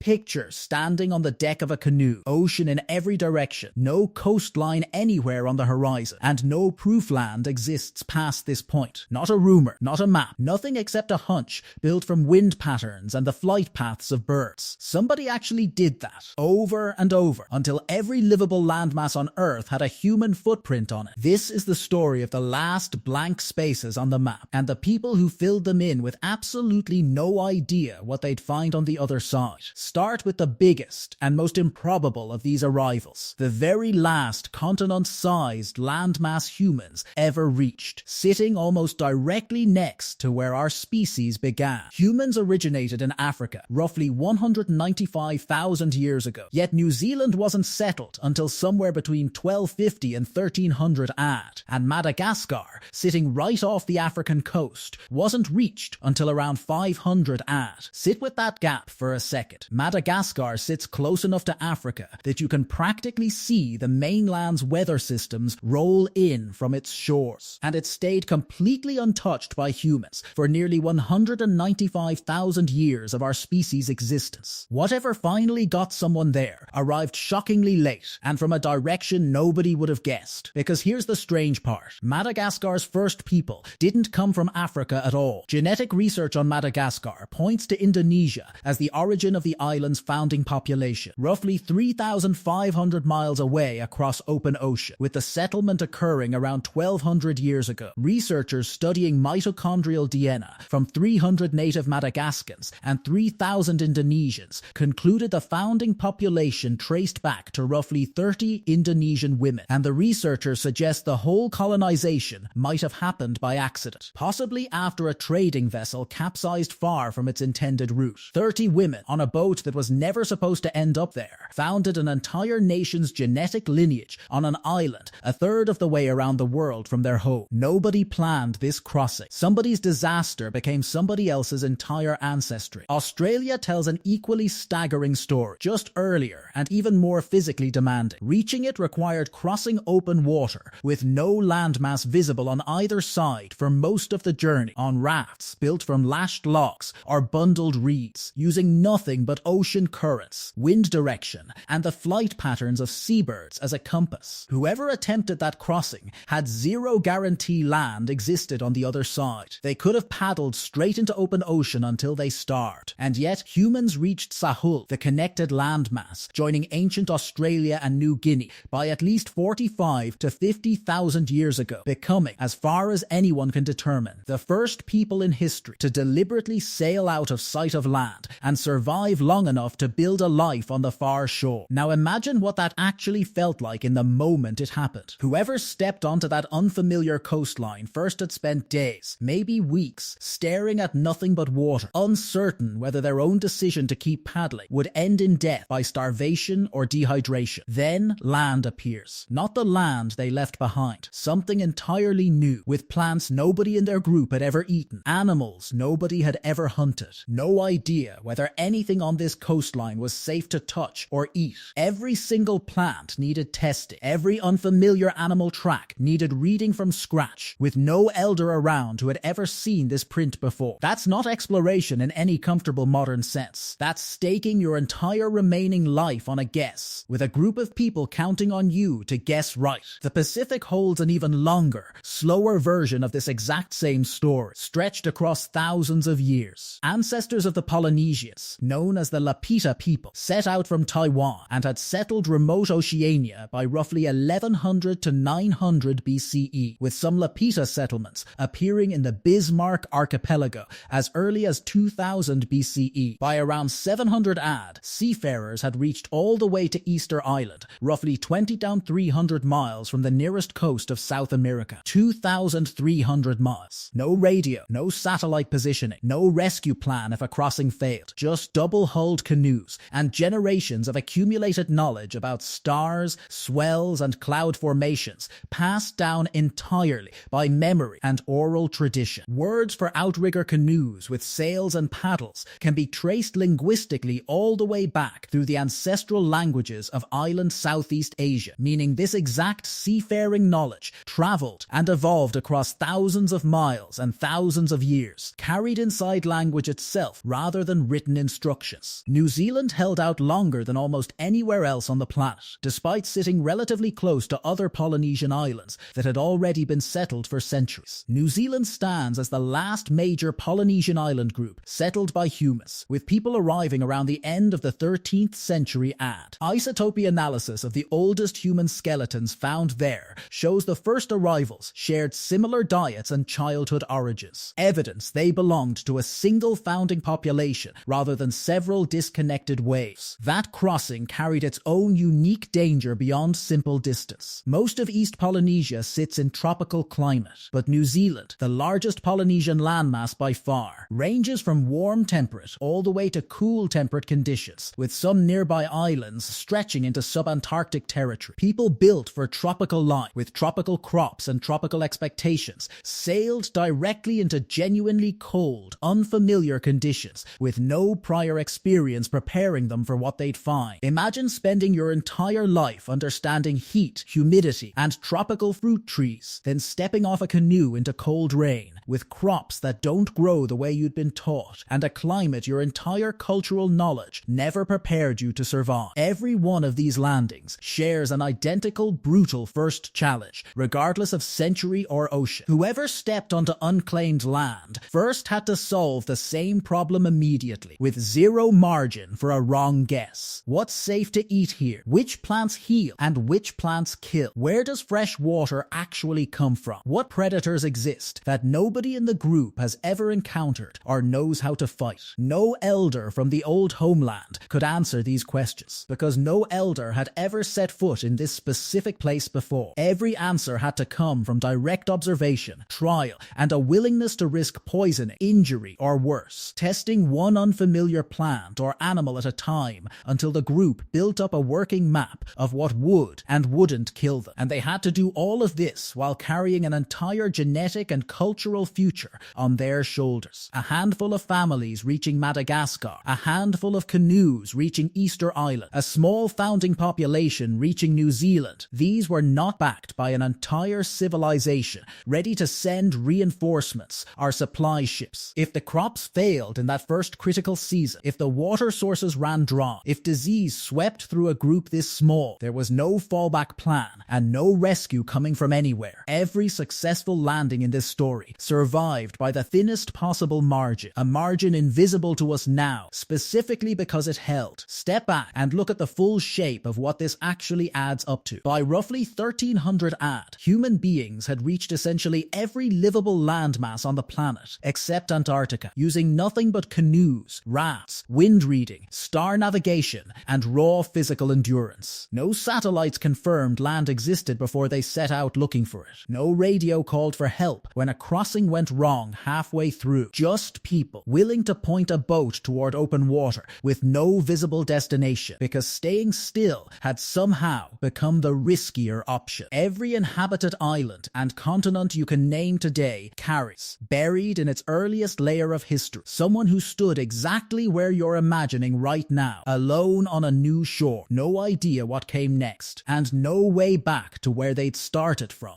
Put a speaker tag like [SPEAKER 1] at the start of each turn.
[SPEAKER 1] Picture standing on the deck of a canoe, ocean in every direction, no coastline anywhere on the horizon, and no proof land exists past this point. Not a rumor, not a map, nothing except a hunch built from wind patterns and the flight paths of birds. Somebody actually did that, over and over, until every livable landmass on Earth had a human footprint on it. This is the story of the last blank spaces on the map, and the people who filled them in with absolutely no idea what they'd find on the other side. Start with the biggest and most improbable of these arrivals, the very last continent-sized landmass humans ever reached, sitting almost directly next to where our species began. Humans originated in Africa roughly 195,000 years ago, yet New Zealand wasn't settled until somewhere between 1250 and 1300 AD, and Madagascar, sitting right off the African coast, wasn't reached until around 500 AD. Sit with that gap for a second. Madagascar sits close enough to Africa that you can practically see the mainland's weather systems roll in from its shores, and it stayed completely untouched by humans for nearly 195,000 years of our species' existence. Whatever finally got someone there arrived shockingly late, and from a direction nobody would have guessed. Because here's the strange part. Madagascar's first people didn't come from Africa at all. Genetic research on Madagascar points to Indonesia as the origin of the island's founding population, roughly 3,500 miles away across open ocean, with the settlement occurring around 1,200 years ago. Researchers studying mitochondrial DNA from 300 native Madagascans and 3,000 Indonesians concluded the founding population traced back to roughly 30 Indonesian women, and the researchers suggest the whole colonization might have happened by accident, possibly after a trading vessel capsized far from its intended route. 30 women on a boat that was never supposed to end up there founded an entire nation's genetic lineage on an island a third of the way around the world from their home. Nobody planned this crossing. Somebody's disaster became somebody else's entire ancestry. Australia tells an equally staggering story, just earlier and even more physically demanding. Reaching it required crossing open water with no landmass visible on either side for most of the journey, on rafts built from lashed logs or bundled reeds, using nothing but ocean currents, wind direction, and the flight patterns of seabirds as a compass. Whoever attempted that crossing had zero guarantee land existed on the other side. They could have paddled straight into open ocean until they starved. And yet, humans reached Sahul, the connected landmass, joining ancient Australia and New Guinea by at least 45 to 50,000 years ago, becoming, as far as anyone can determine, the first people in history to deliberately sail out of sight of land and survive long enough to build a life on the far shore. Now imagine what that actually felt like in the moment it happened. Whoever stepped onto that unfamiliar coastline first had spent days, maybe weeks, staring at nothing but water, uncertain whether their own decision to keep paddling would end in death by starvation or dehydration. Then land appears. Not the land they left behind. Something entirely new, with plants nobody in their group had ever eaten, animals nobody had ever hunted. No idea whether anything on this coastline was safe to touch or eat. Every single plant needed testing. Every unfamiliar animal track needed reading from scratch, with no elder around who had ever seen this print before. That's not exploration in any comfortable modern sense. That's staking your entire remaining life on a guess, with a group of people counting on you to guess right. The Pacific holds an even longer, slower version of this exact same story, stretched across thousands of years. Ancestors of the Polynesians, known as the Lapita people, set out from Taiwan and had settled remote Oceania by roughly 1100 to 900 BCE, with some Lapita settlements appearing in the Bismarck archipelago as early as 2000 BCE. By around 700 AD, seafarers had reached all the way to Easter Island, roughly 300 miles from the nearest coast of South America. 2,300 miles. No radio, no satellite positioning, no rescue plan if a crossing failed, just double-hulled canoes and generations of accumulated knowledge about stars, swells, and cloud formations, passed down entirely by memory and oral tradition. Words for outrigger canoes with sails and paddles can be traced linguistically all the way back through the ancestral languages of island Southeast Asia, meaning this exact seafaring knowledge traveled and evolved across thousands of miles and thousands of years, carried inside language itself rather than written instructions. Christmas. New Zealand held out longer than almost anywhere else on the planet, despite sitting relatively close to other Polynesian islands that had already been settled for centuries. New Zealand stands as the last major Polynesian island group settled by humans, with people arriving around the end of the 13th century AD. Isotopy analysis of the oldest human skeletons found there shows the first arrivals shared similar diets and childhood origins, evidence they belonged to a single founding population rather than several disconnected waves. That crossing carried its own unique danger beyond simple distance. Most of East Polynesia sits in tropical climate, but New Zealand, the largest Polynesian landmass by far, ranges from warm temperate all the way to cool temperate conditions, with some nearby islands stretching into subantarctic territory. People built for tropical life, with tropical crops and tropical expectations, sailed directly into genuinely cold, unfamiliar conditions, with no prior experience preparing them for what they'd find. Imagine spending your entire life understanding heat, humidity, and tropical fruit trees, then stepping off a canoe into cold rain, with crops that don't grow the way you'd been taught, and a climate your entire cultural knowledge never prepared you to survive. Every one of these landings shares an identical, brutal first challenge, regardless of century or ocean. Whoever stepped onto unclaimed land first had to solve the same problem immediately, with zero margin for a wrong guess. What's safe to eat here? Which plants heal and which plants kill? Where does fresh water actually come from? What predators exist that nobody in the group has ever encountered or knows how to fight? No elder from the old homeland could answer these questions, because no elder had ever set foot in this specific place before. Every answer had to come from direct observation, trial, and a willingness to risk poisoning, injury, or worse, testing one unfamiliar plant or animal at a time until the group built up a working map of what would and wouldn't kill them. And they had to do all of this while carrying an entire genetic and cultural future on their shoulders. A handful of families reaching Madagascar, a handful of canoes reaching Easter Island, a small founding population reaching New Zealand. These were not backed by an entire civilization ready to send reinforcements or supply ships. If the crops failed in that first critical season, if the water sources ran dry, if disease swept through a group this small, there was no fallback plan and no rescue coming from anywhere. Every successful landing in this story survived by the thinnest possible margin, a margin invisible to us now, specifically because it held. Step back and look at the full shape of what this actually adds up to. By roughly 1300 AD, human beings had reached essentially every livable landmass on the planet, except Antarctica, using nothing but canoes, rafts, wind reading, star navigation, and raw physical endurance. No satellites confirmed land existed before they set out looking for it. No radio called for help when a crossing went wrong halfway through. Just people willing to point a boat toward open water with no visible destination, because staying still had somehow become the riskier option. Every inhabited island and continent you can name today carries, buried in its earliest layer of history, someone who stood exactly where you're imagining right now, alone on a new shore, no idea what came next, and no way back to where they'd started from.